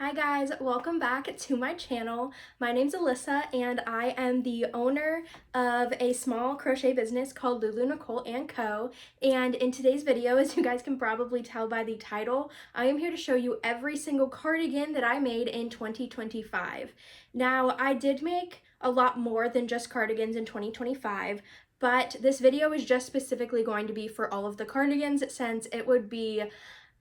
Hi guys, welcome back to my channel. My name's Alyssa and I am the owner of a small crochet business called LuluNicoleandCo. And in today's video, as you guys can probably tell by the title, I am here to show you every single cardigan that I made in 2025. Now, I did make a lot more than just cardigans in 2025, but this video is just specifically going to be for all of the cardigans since it would be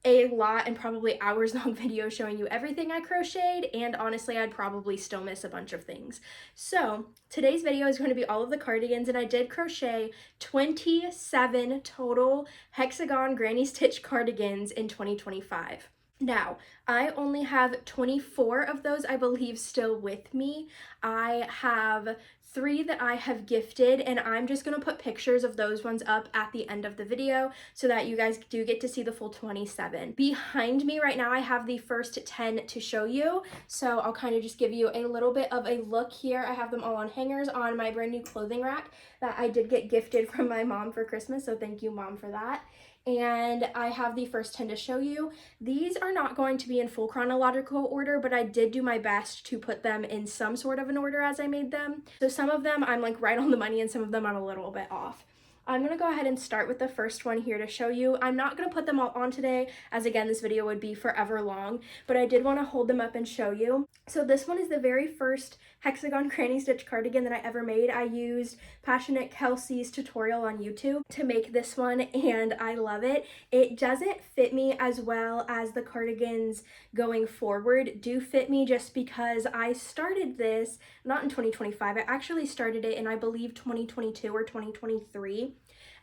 a lot and probably hours long video showing you everything I crocheted, and honestly I'd probably still miss a bunch of things. So today's video is going to be all of the cardigans, and I did crochet 27 total hexagon granny stitch cardigans in 2025. Now, I only have 24 of those, I believe, still with me. I have 3 that I have gifted, and I'm just going to put pictures of those ones up at the end of the video so that you guys do get to see the full 27. Behind me right now, I have the first 10 to show you, so I'll kind of just give you a little bit of a look here. I have them all on hangers on my brand new clothing rack that I did get gifted from my mom for Christmas, so thank you, Mom, for that. And I have the first 10 to show you. These are not going to be in full chronological order, but I did do my best to put them in some sort of an order as I made them. So some of them I'm like right on the money and some of them I'm a little bit off. I'm going to go ahead and start with the first one here to show you. I'm not going to put them all on today, as again, this video would be forever long, but I did want to hold them up and show you. So this one is the very first hexagon granny stitch cardigan that I ever made. I used Passionate Kelsey's tutorial on YouTube to make this one, and I love it. It doesn't fit me as well as the cardigans going forward do fit me, just because I started this not in 2025. I actually started it in, I believe, 2022 or 2023.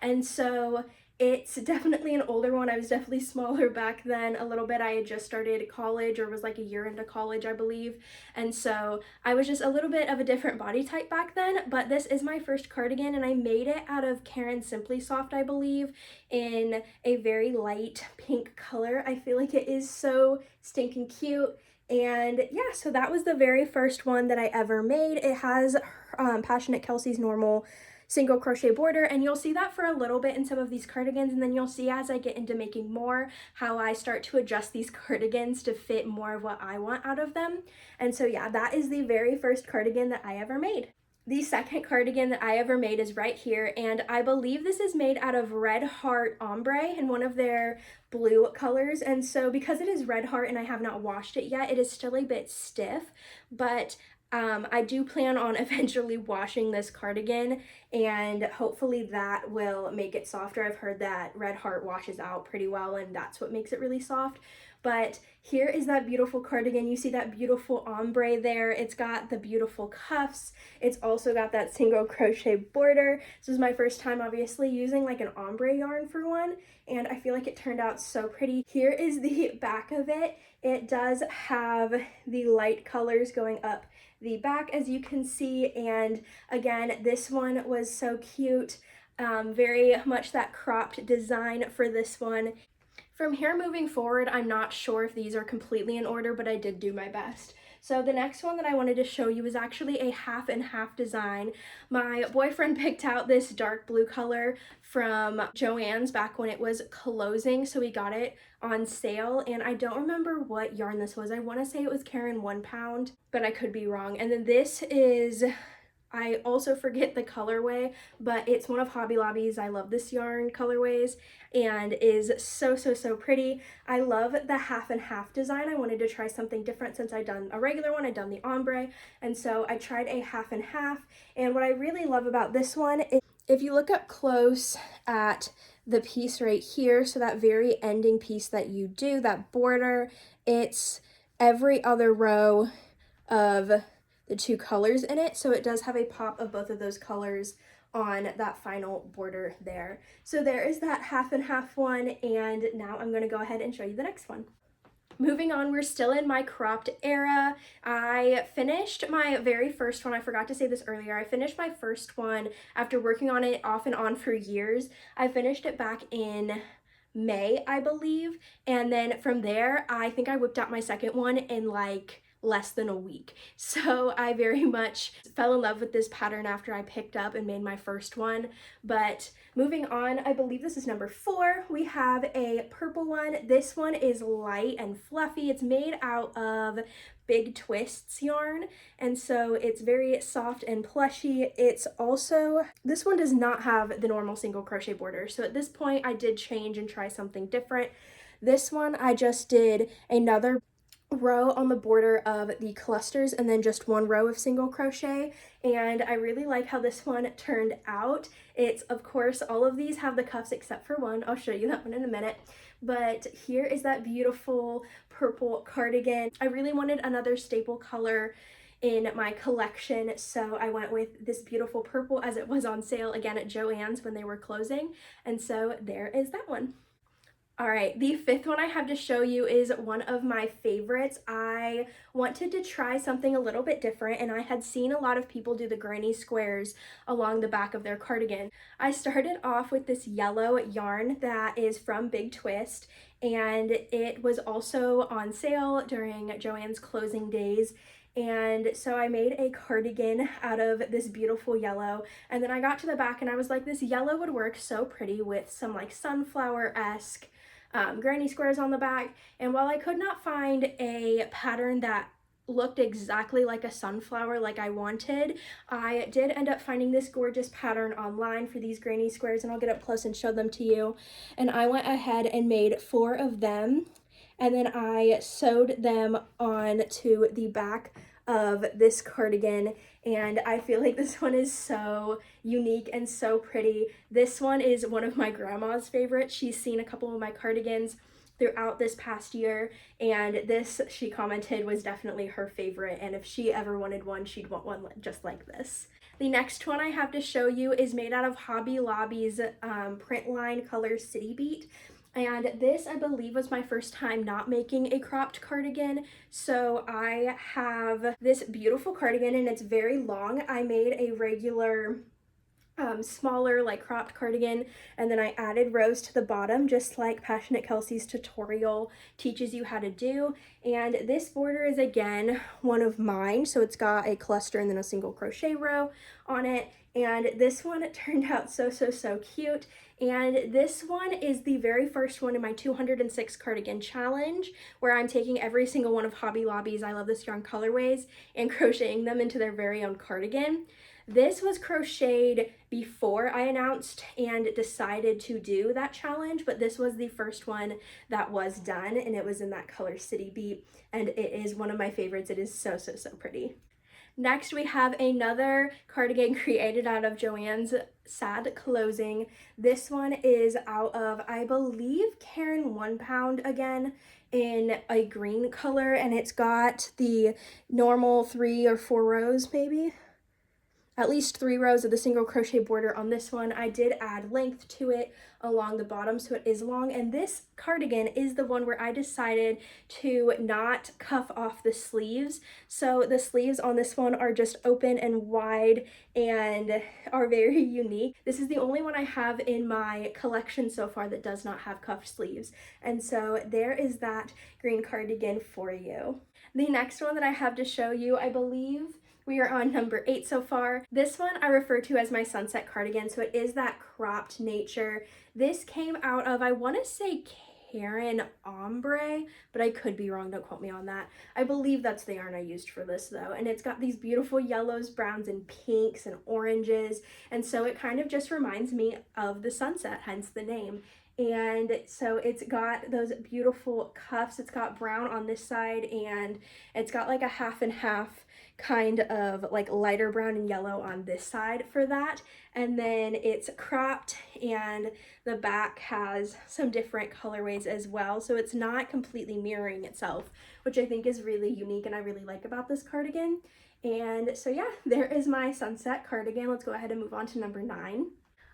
And so it's definitely an older one. I was definitely smaller back then a little bit. I had just started college, or was like a year into college, I believe. And so I was just a little bit of a different body type back then, but this is my first cardigan, and I made it out of Karen Simply Soft, I believe, in a very light pink color. I feel like it is so stinking cute. And yeah, so that was the very first one that I ever made. It has Passionate Kelsey's normal single crochet border, and you'll see that for a little bit in some of these cardigans, and then you'll see as I get into making more how I start to adjust these cardigans to fit more of what I want out of them. And so yeah, that is the very first cardigan that I ever made. The second cardigan that I ever made is right here, and I believe this is made out of Red Heart Ombre in one of their blue colors. And so because it is Red Heart and I have not washed it yet, it is still a bit stiff, but I do plan on eventually washing this cardigan, and hopefully that will make it softer. I've heard that Red Heart washes out pretty well, and that's what makes it really soft. But here is that beautiful cardigan. You see that beautiful ombre there. It's got the beautiful cuffs. It's also got that single crochet border. This was my first time obviously using like an ombre yarn for one, and I feel like it turned out so pretty. Here is the back of it. It does have the light colors going up the back, as you can see, and again, this one was so cute. Very much that cropped design for this one. From here moving forward, I'm not sure if these are completely in order, but I did do my best. So the next one that I wanted to show you is actually a half and half design. My boyfriend picked out this dark blue color from Joann's back when it was closing, so we got it on sale, and I don't remember what yarn this was. I want to say it was Karen 1 pound, but I could be wrong. And then this is, I also forget the colorway, but it's one of Hobby Lobby's I Love This Yarn colorways, and is so pretty. I love the half and half design. I wanted to try something different since I'd done a regular one, I'd done the ombre, and so I tried a half and half. And what I really love about this one is if you look up close at the piece right here, so that very ending piece that you do, that border, it's every other row of the 2 colors in it, so it does have a pop of both of those colors on that final border there. So there is that half and half one, and now I'm going to go ahead and show you the next one. Moving on, we're still in my cropped era. I finished my very first one. I forgot to say this earlier. I finished my first one after working on it off and on for years. I finished it back in May, I believe, and then from there I think I whipped out my second one in like less than a week. So I very much fell in love with this pattern after I picked up and made my first one. But moving on, I believe this is number 4. We have a purple one. This one is light and fluffy. It's made out of Big Twists yarn, and so it's very soft and plushy. It's also, this one does not have the normal single crochet border, so at this point I did change and try something different. This one I just did another row on the border of the clusters and then just 1 row of single crochet, and I really like how this one turned out. It's, of course, all of these have the cuffs except for one. I'll show you that one in a minute. But here is that beautiful purple cardigan. I really wanted another staple color in my collection, so I went with this beautiful purple as it was on sale again at Joann's when they were closing, and so there is that one. All right, the 5th one I have to show you is one of my favorites. I wanted to try something a little bit different, and I had seen a lot of people do the granny squares along the back of their cardigan. I started off with this yellow yarn that is from Big Twist, and it was also on sale during Joann's closing days. And so I made a cardigan out of this beautiful yellow, and then I got to the back and I was like, this yellow would work so pretty with some like sunflower-esque granny squares on the back. And while I could not find a pattern that looked exactly like a sunflower like I wanted, I did end up finding this gorgeous pattern online for these granny squares, and I'll get up close and show them to you. And I went ahead and made 4 of them, and then I sewed them on to the back of this cardigan, and I feel like this one is so unique and so pretty. This one is one of my grandma's favorites. She's seen a couple of my cardigans throughout this past year, and this, she commented, was definitely her favorite, and if she ever wanted one, she'd want one just like this. The next one I have to show you is made out of Hobby Lobby's print line color City Beat. And this, I believe, was my first time not making a cropped cardigan. So I have this beautiful cardigan, and it's very long. I made a regular smaller like cropped cardigan, and then I added rows to the bottom just like Passionate Kelsey's tutorial teaches you how to do. And this border is again one of mine, so it's got a cluster and then a single crochet row on it, and this one turned out so cute. And this one is the very first one in my 206 cardigan challenge, where I'm taking every single one of Hobby Lobby's I Love This Yarn colorways and crocheting them into their very own cardigan. This was crocheted before I announced and decided to do that challenge, but this was the first one that was done, and it was in that color City Beat, and it is one of my favorites. It is so pretty. Next, we have another cardigan created out of Joann's sad closing. This one is out of, I believe, Karen 1 Pound again, in a green color, and it's got the normal 3 or 4 rows, maybe at least 3 rows of the single crochet border on this one. I did add length to it along the bottom, so it is long, and this cardigan is the one where I decided to not cuff off the sleeves. So the sleeves on this one are just open and wide and are very unique. This is the only one I have in my collection so far that does not have cuffed sleeves, and so there is that green cardigan for you. The next one that I have to show you, I believe we are on number 8 so far. This one I refer to as my sunset cardigan, so it is that cropped nature. This came out of, I want to say, Karen Ombre, but I could be wrong, don't quote me on that. I believe that's the yarn I used for this though, and it's got these beautiful yellows, browns, and pinks and oranges, and so it kind of just reminds me of the sunset, hence the name. And so it's got those beautiful cuffs. It's got brown on this side, and it's got like a half and half kind of like lighter brown and yellow on this side for that. And then it's cropped, and the back has some different colorways as well, so it's not completely mirroring itself, which I think is really unique and I really like about this cardigan. And so yeah, there is my sunset cardigan. Let's go ahead and move on to number 9.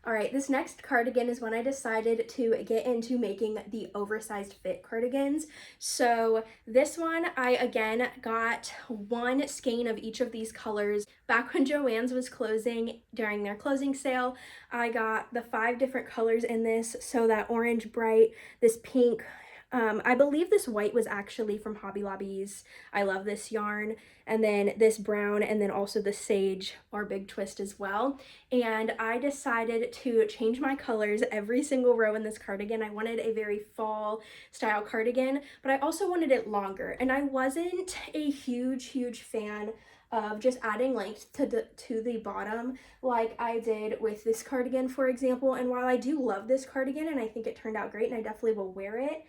All right, this next cardigan is when I decided to get into making the oversized fit cardigans. So this one, I again got 1 skein of each of these colors. Back when Joann's was closing during their closing sale, I got the 5 different colors in this. So that orange bright, this pink, I believe this white was actually from Hobby Lobby's I Love This yarn, and then this brown, and then also the sage or big twist as well. And I decided to change my colors every single row in this cardigan. I wanted a very fall style cardigan, but I also wanted it longer, and I wasn't a huge fan of just adding length to the bottom like I did with this cardigan, for example. And while I do love this cardigan and I think it turned out great and I definitely will wear it,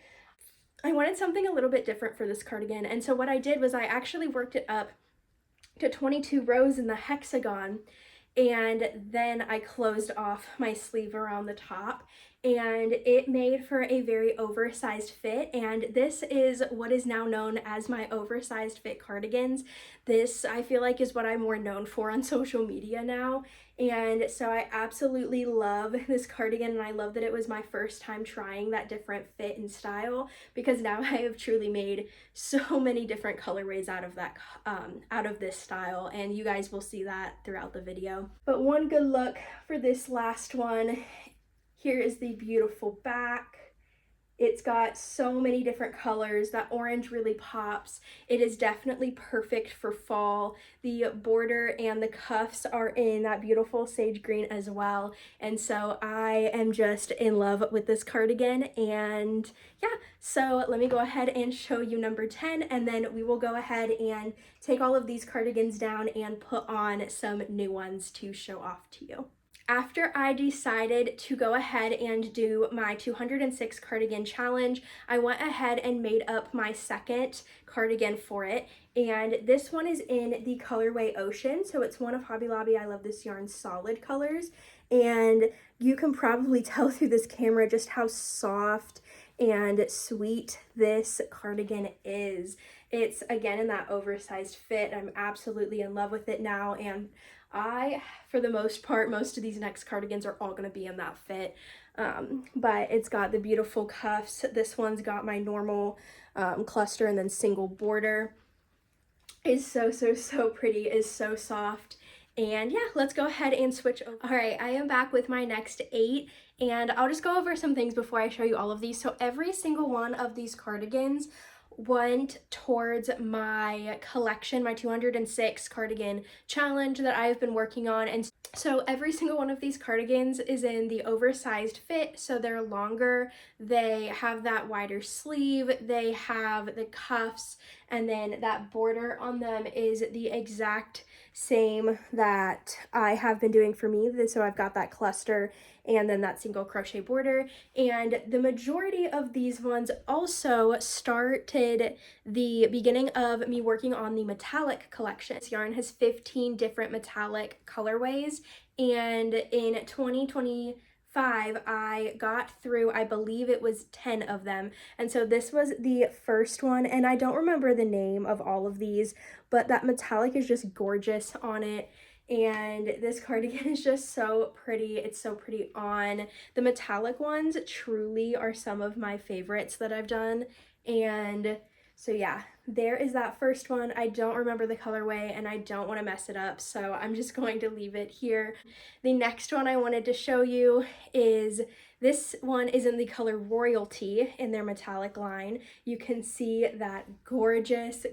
I wanted something a little bit different for this cardigan. And so what I did was I actually worked it up to 22 rows in the hexagon, and then I closed off my sleeve around the top, and it made for a very oversized fit. And this is what is now known as my oversized fit cardigans. This, I feel like, is what I'm more known for on social media now. And so I absolutely love this cardigan, and I love that it was my first time trying that different fit and style, because now I have truly made so many different colorways out of that out of this style, and you guys will see that throughout the video. But one good look for this last one. Here is the beautiful back. It's got so many different colors. That orange really pops. It is definitely perfect for fall. The border and the cuffs are in that beautiful sage green as well. And so I am just in love with this cardigan. And yeah, so let me go ahead and show you number 10, and then we will go ahead and take all of these cardigans down and put on some new ones to show off to you. After I decided to go ahead and do my 206 cardigan challenge, I went ahead and made up my second cardigan for it. And this one is in the colorway Ocean. So it's one of Hobby Lobby I Love This Yarn's solid colors. And you can probably tell through this camera just how soft and sweet this cardigan is. It's, again, in that oversized fit. I'm absolutely in love with it now, and for the most part, most of these next cardigans are all going to be in that fit. But it's got the beautiful cuffs. This one's got my normal cluster and then single border. It's so pretty. It's so soft. And yeah, let's go ahead and switch over. All right, I am back with my next 8, and I'll just go over some things before I show you all of these. So every single one of these cardigans went towards my collection, my 206 cardigan challenge that I've been working on. And so every single one of these cardigans is in the oversized fit, so they're longer, they have that wider sleeve, they have the cuffs, and then that border on them is the exact same that I have been doing for me. So I've got that cluster and then that single crochet border. And the majority of these ones also started the beginning of me working on the metallic collection. This yarn has 15 different metallic colorways, and in 2025 I got through, I believe it was 10 of them. And so this was the first one, and I don't remember the name of all of these, but that metallic is just gorgeous on it. And this cardigan is just so pretty. It's so pretty on. The metallic ones truly are some of my favorites that I've done. And so yeah, there is that first one. I don't remember the colorway and I don't want to mess it up, so I'm just going to leave it here. The next one I wanted to show you is this one is in the color Royalty in their metallic line. You can see that gorgeous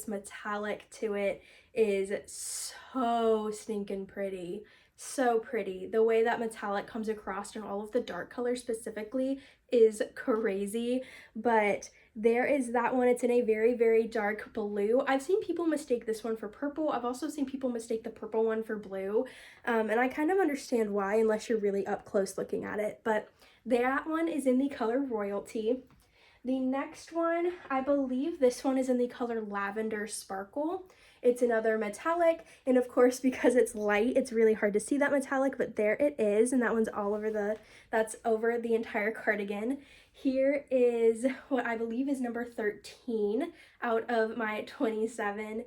metallic to it is so stinking pretty. So pretty. The way that metallic comes across in all of the dark colors specifically is crazy. But there is that one. It's in a very dark blue. I've seen people mistake this one for purple. I've also seen people mistake the purple one for blue. And I kind of understand why, unless you're really up close looking at it. But that one is in the color Royalty. The next one, I believe this one is in the color Lavender Sparkle. It's another metallic, and of course, because it's light, it's really hard to see that metallic, but there it is, and that one's all over that's over the entire cardigan. Here is what I believe is number 13 out of my 27.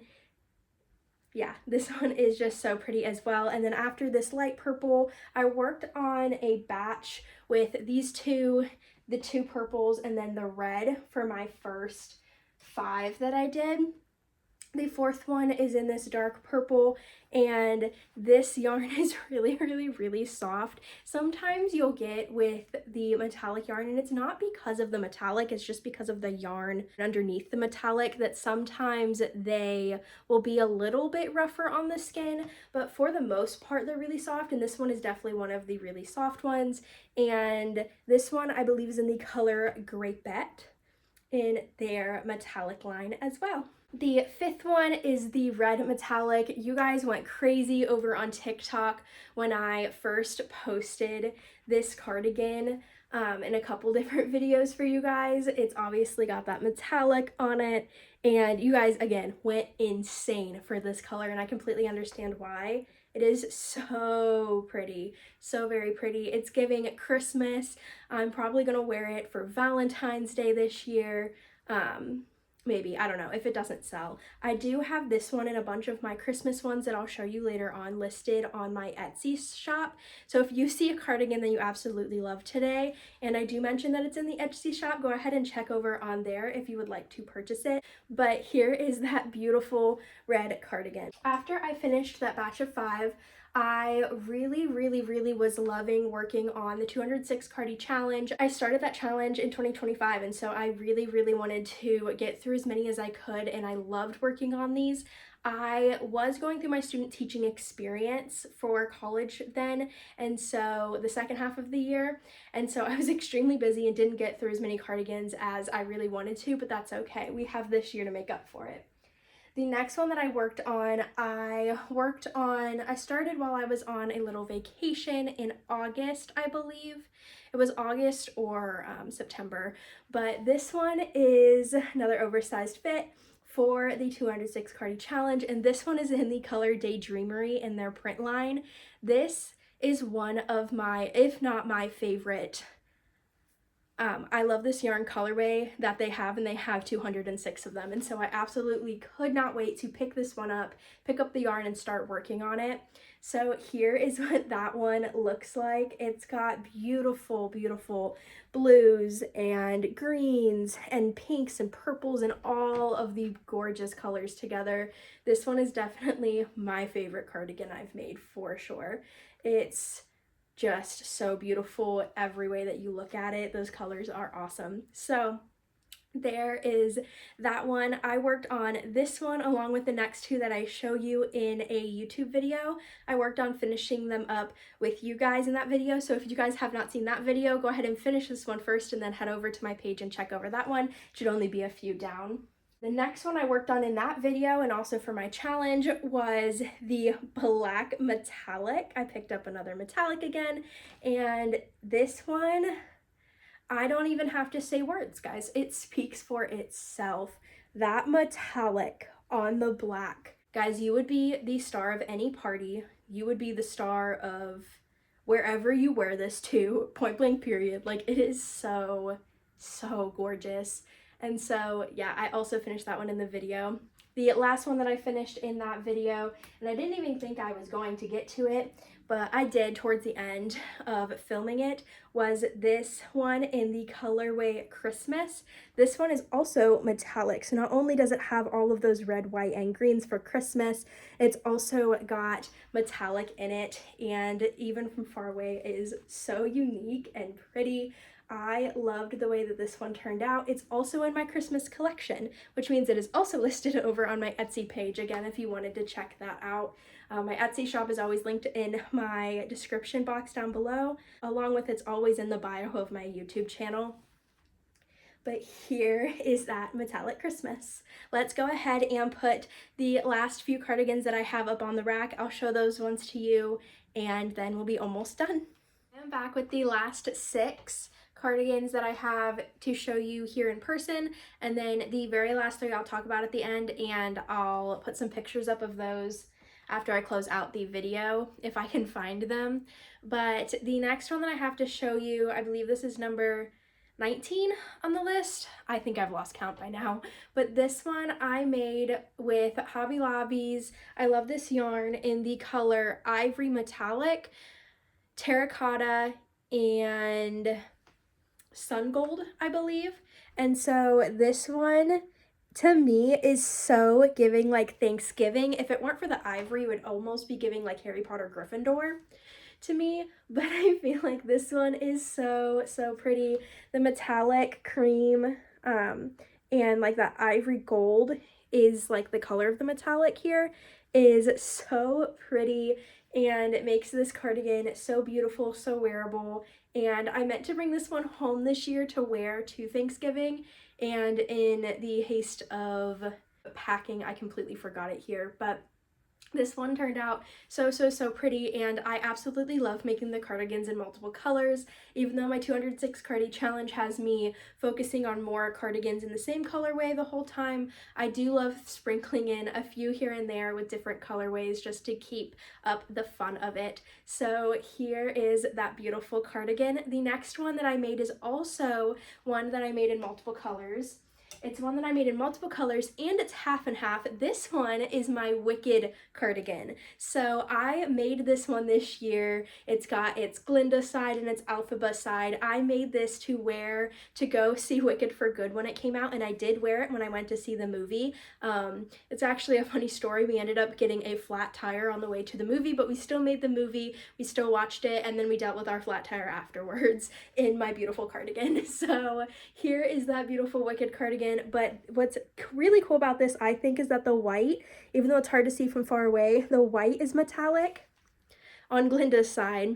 Yeah, this one is just so pretty as well. And then after this light purple, I worked on a batch with these two, the two purples and then the red for my first 5 that I did. The fourth one is in this dark purple, and this yarn is really soft. Sometimes you'll get with the metallic yarn, and it's not because of the metallic, it's just because of the yarn underneath the metallic, that sometimes they will be a little bit rougher on the skin, but for the most part they're really soft, and this one is definitely one of the really soft ones. And this one I believe is in the color Grapette in their metallic line as well. The fifth one is the red metallic. You guys went crazy over on TikTok when I first posted this cardigan in a couple different videos for you guys. It's obviously got that metallic on it, and you guys again went insane for this color, and I completely understand why. It is so pretty, so very pretty. It's giving Christmas. I'm probably gonna wear it for Valentine's Day this year. Maybe, I don't know, if it doesn't sell. I do have this one and a bunch of my Christmas ones that I'll show you later on listed on my Etsy shop. So if you see a cardigan that you absolutely love today, and I do mention that it's in the Etsy shop, go ahead and check over on there if you would like to purchase it. But here is that beautiful red cardigan. After I finished that batch of 5, I really was loving working on the 206 Cardi challenge. I started that challenge in 2025, and so I really wanted to get through as many as I could, and I loved working on these. I was going through my student teaching experience for college then, and so the second half of the year, and so I was extremely busy and didn't get through as many cardigans as I really wanted to, but that's okay. We have this year to make up for it. The next one that I started while I was on a little vacation in August, I believe. It was August or September, but this one is another oversized fit for the 206 Cardi challenge, and this one is in the color Daydreamery in their print line. This is one of my, if not my favorite, I love this yarn colorway that they have, and they have 206 of them, and so I absolutely could not wait to pick this one up, pick up the yarn, and start working on it. So here is what that one looks like. It's got beautiful blues and greens and pinks and purples and all of the gorgeous colors together. This one is definitely my favorite cardigan I've made for sure. It's just so beautiful every way that you look at it. Those colors are awesome. So there is that one. I worked on this one along with the next two that I show you in a YouTube video. I worked on finishing them up with you guys in that video. So if you guys have not seen that video, go ahead and finish this one first and then head over to my page and check over that one. It should only be a few down. The next one I worked on in that video and also for my challenge was the black metallic. I picked up another metallic again, and this one, I don't even have to say words, guys. It speaks for itself. That metallic on the black. Guys, you would be the star of any party. You would be the star of wherever you wear this to, point blank period. Like, it is so gorgeous. And so yeah, I also finished that one in the video. The last one that I finished in that video, and I didn't even think I was going to get to it, but I did towards the end of filming it, was this one in the colorway Christmas. This one is also metallic, so not only does it have all of those red, white, and greens for Christmas, it's also got metallic in it, and even from far away it is so unique and pretty. I loved the way that this one turned out. It's also in my Christmas collection, which means it is also listed over on my Etsy page, again, if you wanted to check that out. My Etsy shop is always linked in my description box down below, along with it's always in the bio of my YouTube channel. But here is that metallic Christmas. Let's go ahead and put the last few cardigans that I have up on the rack. I'll show those ones to you, and then we'll be almost done. I'm back with the last 6 cardigans that I have to show you here in person, and then the very last 3 I'll talk about at the end, and I'll put some pictures up of those after I close out the video if I can find them. But the next one that I have to show you, I believe this is number 19 on the list. I think I've lost count by now, but this one I made with Hobby Lobby's. I love this yarn in the color Ivory Metallic, Terracotta, and Sun Gold, I believe. And so this one, to me is so giving like Thanksgiving. If it weren't for the ivory, it would almost be giving like Harry Potter Gryffindor to me, but I feel like this one is so pretty. The metallic cream and like that ivory gold is like the color of the metallic here is so pretty, and it makes this cardigan so beautiful, so wearable. And I meant to bring this one home this year to wear to Thanksgiving, and in the haste of packing I completely forgot it here, but this one turned out so pretty, and I absolutely love making the cardigans in multiple colors. Even though my 206 cardi challenge has me focusing on more cardigans in the same colorway the whole time, I do love sprinkling in a few here and there with different colorways just to keep up the fun of it. So here is that beautiful cardigan. The next one that I made is also one that I made in multiple colors. It's one that I made in multiple colors, and it's half and half. This one is my Wicked cardigan. So I made this one this year. It's got its Glinda side and its Alphaba side. I made this to wear to go see Wicked for Good when it came out, and I did wear it when I went to see the movie. It's actually a funny story. We ended up getting a flat tire on the way to the movie, but we still made the movie. We still watched it, and then we dealt with our flat tire afterwards in my beautiful cardigan. So here is that beautiful Wicked cardigan. But what's really cool about this, I think, is that the white, even though it's hard to see from far away, the white is metallic on Glinda's side,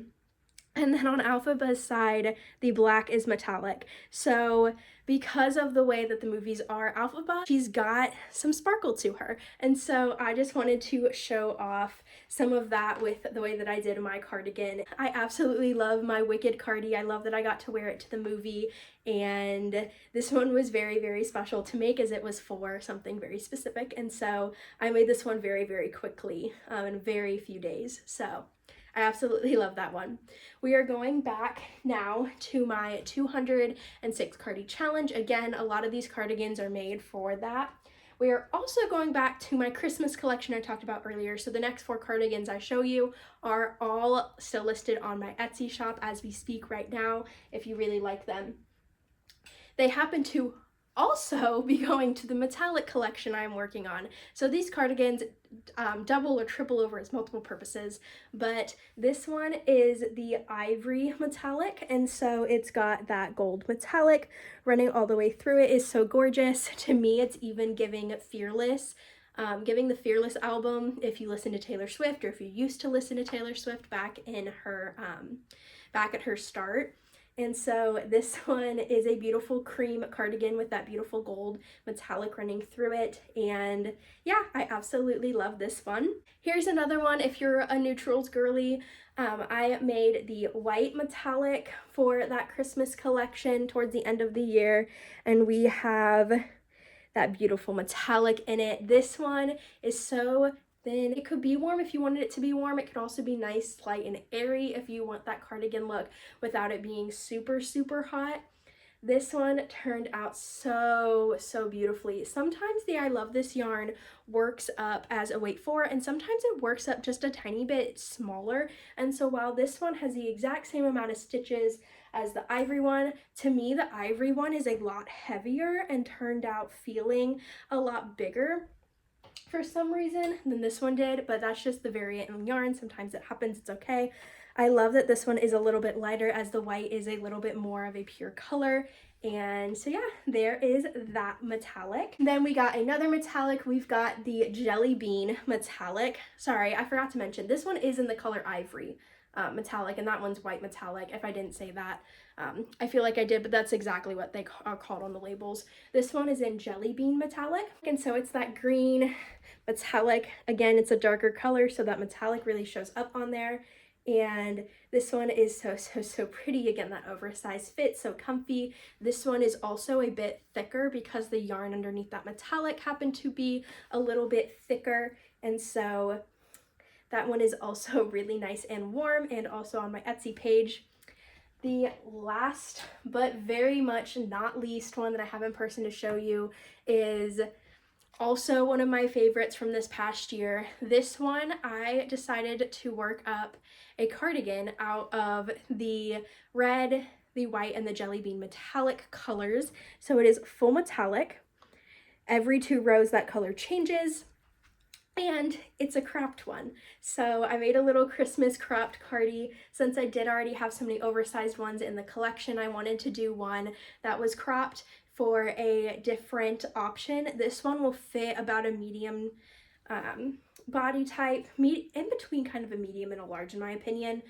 and then on Alphaba's side, the black is metallic. So because of the way that the movies are, Alphaba, she's got some sparkle to her. And so I just wanted to show off some of that with the way that I did my cardigan. I absolutely love my Wicked cardi. I love that I got to wear it to the movie. And this one was very special to make, as it was for something very specific. And so I made this one very quickly in very few days. So I absolutely love that one. We are going back now to my 206 cardi challenge. Again, a lot of these cardigans are made for that. We are also going back to my Christmas collection I talked about earlier. So the next 4 cardigans I show you are all still listed on my Etsy shop as we speak right now, if you really like them. They happen to also be going to the metallic collection I'm working on. So these cardigans double or triple over its multiple purposes, but this one is the ivory metallic, and so it's got that gold metallic running all the way through. It is so gorgeous. To me, it's even giving Fearless, giving the Fearless album, if you listen to Taylor Swift, or if you used to listen to Taylor Swift back in her back at her start. And so this one is a beautiful cream cardigan with that beautiful gold metallic running through it. And yeah, I absolutely love this one. Here's another one if you're a neutrals girly. I made the white metallic for that Christmas collection towards the end of the year, and we have that beautiful metallic in it. This one is so thin. It could be warm if you wanted it to be warm. It could also be nice, light, and airy if you want that cardigan look without it being super hot. This one turned out so beautifully. Sometimes the I Love This yarn works up as a weight 4, and sometimes it works up just a tiny bit smaller. And so while this one has the exact same amount of stitches as the ivory one, to me the ivory one is a lot heavier and turned out feeling a lot bigger for some reason than this one did, but that's just the variant in yarn. Sometimes it happens, it's okay. I love that this one is a little bit lighter, as the white is a little bit more of a pure color. And so yeah, there is that metallic. Then we got another metallic. We've got the Jelly Bean metallic. Sorry, I forgot to mention, this one is in the color ivory metallic, and that one's white metallic, if I didn't say that. I feel like I did, but that's exactly what they are called on the labels. This one is in Jelly Bean metallic, and so it's that green metallic. Again, it's a darker color, so that metallic really shows up on there. And this one is so pretty. Again, that oversized fit, so comfy. This one is also a bit thicker because the yarn underneath that metallic happened to be a little bit thicker, and so that one is also really nice and warm, and also on my Etsy page. The last but very much not least one that I have in person to show you is also one of my favorites from this past year. This one, I decided to work up a cardigan out of the red, the white, and the Jelly Bean metallic colors. So it is full metallic, every 2 rows that color changes, and it's a cropped one. So I made a little Christmas cropped cardi. Since I did already have so many oversized ones in the collection, I wanted to do one that was cropped for a different option. This one will fit about a medium body type, in between kind of a medium and a large in my opinion,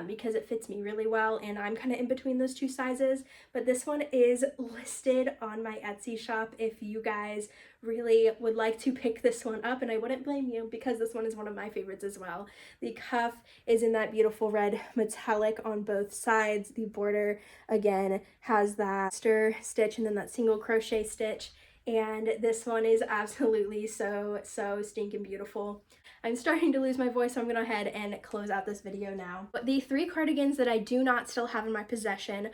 because it fits me really well, and I'm kind of in between those 2 sizes. But this one is listed on my Etsy shop if you guys really would like to pick this one up, and I wouldn't blame you because this one is one of my favorites as well. The cuff is in that beautiful red metallic on both sides. The border again has that stir stitch and then that single crochet stitch. And this one is absolutely so stinking beautiful. I'm starting to lose my voice, so I'm gonna go ahead and close out this video now. But the 3 cardigans that I do not still have in my possession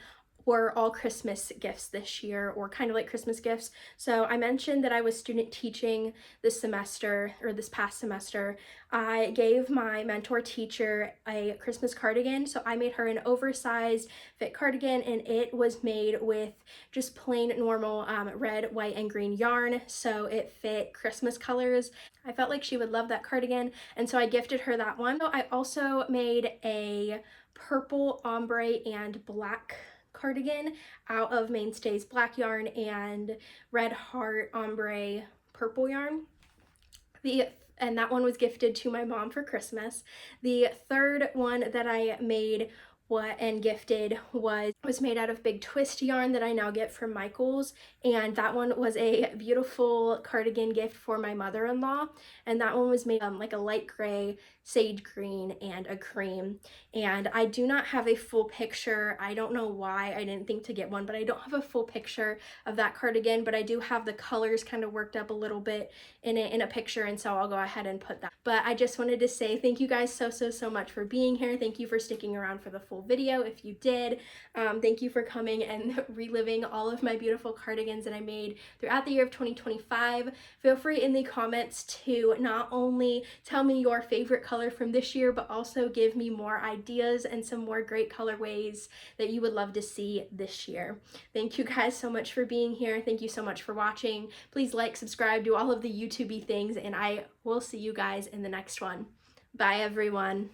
were all Christmas gifts this year, or kind of like Christmas gifts. So I mentioned that I was student teaching this semester, or this past semester. I gave my mentor teacher a Christmas cardigan, so I made her an oversized fit cardigan, and it was made with just plain normal red, white, and green yarn, so it fit Christmas colors. I felt like she would love that cardigan, and so I gifted her that one. So I also made a purple ombre and black cardigan out of Mainstay's black yarn and red heart ombre purple yarn. And that one was gifted to my mom for Christmas. The third one that I made and gifted was made out of big twist yarn that I now get from Michael's, and that one was a beautiful cardigan gift for my mother-in-law, and that one was made like a light gray, sage green, and a cream. And I do not have a full picture. I don't know why I didn't think to get one, but I don't have a full picture of that cardigan, but I do have the colors kind of worked up a little bit in a picture, and so I'll go ahead and put that. But I just wanted to say thank you guys so much for being here. Thank you for sticking around for the full video if you did. Thank you for coming and reliving all of my beautiful cardigans that I made throughout the year of 2025. Feel free in the comments to not only tell me your favorite color from this year, but also give me more ideas and some more great colorways that you would love to see this year. Thank you guys so much for being here. Thank you so much for watching. Please like, subscribe, do all of the YouTube-y things, and I will see you guys in the next one. Bye everyone.